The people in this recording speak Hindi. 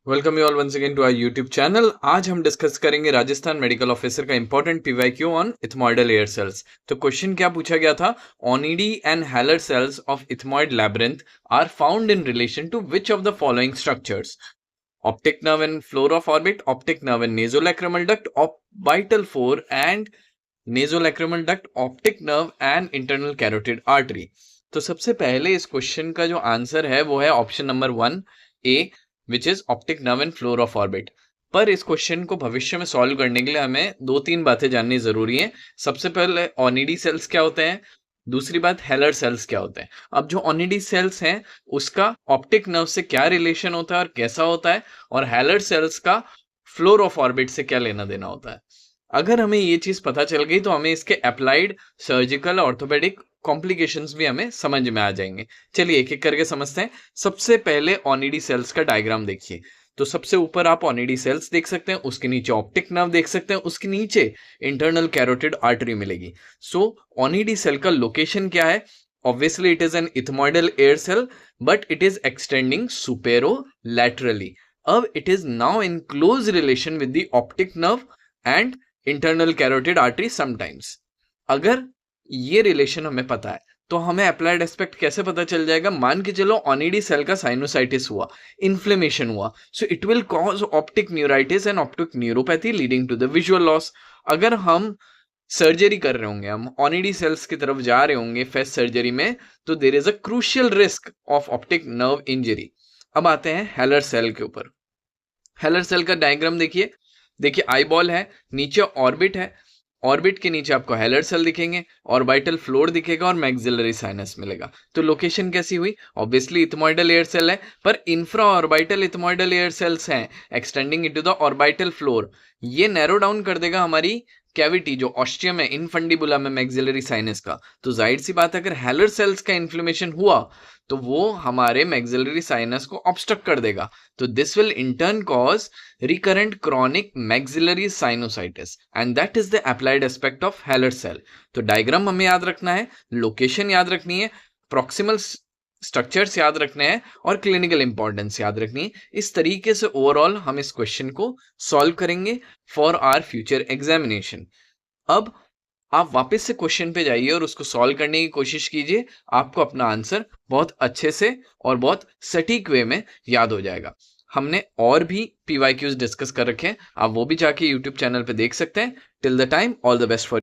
Welcome you all once again to our YouTube channel. आज हम डिस्कस करेंगे राजस्थान मेडिकल ऑफिसर का important PYQ on ethmoidal air cells. तो क्वेश्चन क्या पूछा गया था, Onodi and Haller cells of ethmoid labyrinth are found in relation to which of the following structures? Optic nerve in floor of orbit, optic nerve in nasolacrimal duct, orbital 4 and nasolacrimal duct, optic nerve and internal carotid artery. तो सबसे पहले इस क्वेश्चन का जो आंसर है वो है option number 1 A, which is optic nerve in floor of orbit. पर इस क्वेश्चन को भविष्य में सॉल्व करने के लिए हमें 2-3 बातें जाननी जरूरी है। सबसे पहले ओनिडी सेल्स क्या होते हैं, दूसरी बात हेलर सेल्स क्या होते हैं। अब जो ओनिडी सेल्स हैं उसका ऑप्टिक नर्व से क्या रिलेशन होता है और कैसा होता है, और हेलर सेल्स का फ्लोर ऑफ ऑर्बिट से क्या लेना देना होता है। अगर हमें ये चीज पता चल गई तो हमें इसके अप्लाइड सर्जिकल ऑर्थोपेडिक कॉम्प्लिकेशंस भी हमें समझ में आ जाएंगे। चलिए एक एक करके समझते हैं। सबसे पहले ओनिडी सेल्स का डायग्राम देखिए। तो सबसे ऊपर आप ओनिडी सेल्स देख सकते हैं, उसके नीचे ऑप्टिक नर्व देख सकते हैं, उसके नीचे इंटरनल कैरोटिड आर्टरी मिलेगी। सो ओनिडी सेल का लोकेशन क्या है? Obviously it is an ethmoidal air cell, but it is extending supero laterally. अब it is now in close relation with the optic nerve and internal carotid artery sometimes. अगर ये रिलेशन हमें पता है तो हमें अप्लाइड एस्पेक्ट कैसे पता चल जाएगा? मान के चलो ओनिडी सेल का साइनोसाइटिस हुआ, इन्फ्लेमेशन हुआ, so it will cause optic neuritis and optic neuropathy leading to the visual loss. अगर हम सर्जरी कर रहे होंगे, हम ओनिडी सेल्स की तरफ जा रहे होंगे फेस सर्जरी में, तो there is a crucial risk of optic nerve injury. अब आते हैं हेलर सेल के ऊपर। हेलर सेल का डायग्राम देखिए। देखिए आई बॉल है, नीचे ऑर्बिट है, ऑर्बिट के नीचे आपको हेलर सेल दिखेंगे, ऑर्बिटल फ्लोर दिखेगा और मैक्सिलरी साइनस मिलेगा। तो लोकेशन कैसी हुई? ऑब्वियसली इथमॉइडल एयर सेल है, पर infra orbital ethmoidal air cells हैं extending into the orbital floor. ये नैरो डाउन कर देगा हमारी कैविटी जो ऑस्टियम है इनफंडिबुलम में मैक्सिलरी साइनस का। तो जाहिर सी बात है अगर हेलर सेल्स का इन्फ्लेमेशन हुआ तो वो हमारे मैक्सिलरी साइनस को ऑब्स्ट्रक्ट कर देगा। तो this will in turn cause recurrent chronic maxillary sinusitis and that is the applied aspect of Heller cell। तो डायग्राम हमें याद रखना है, लोकेशन याद रखनी है, प्रॉक्सिमल स्ट्रक्चर्स याद रखने हैं और क्लिनिकल इंपॉर्टेंस याद रखनी है। इस तरीके से ओवरऑल हम इस क्वेश्चन को सॉल्व करेंगे फॉर आवर फ्यूचर एग्जामिनेशन। अब आप वापस से क्वेश्चन पे जाइए और उसको सॉल्व करने की कोशिश कीजिए। आपको अपना आंसर बहुत अच्छे से और बहुत सटीक वे में याद हो जाएगा। हमने और भी पीवाईक्यूज डिस्कस कर रखे हैं, आप वो भी जाके यूट्यूब चैनल पे देख सकते हैं। Till the time all the best for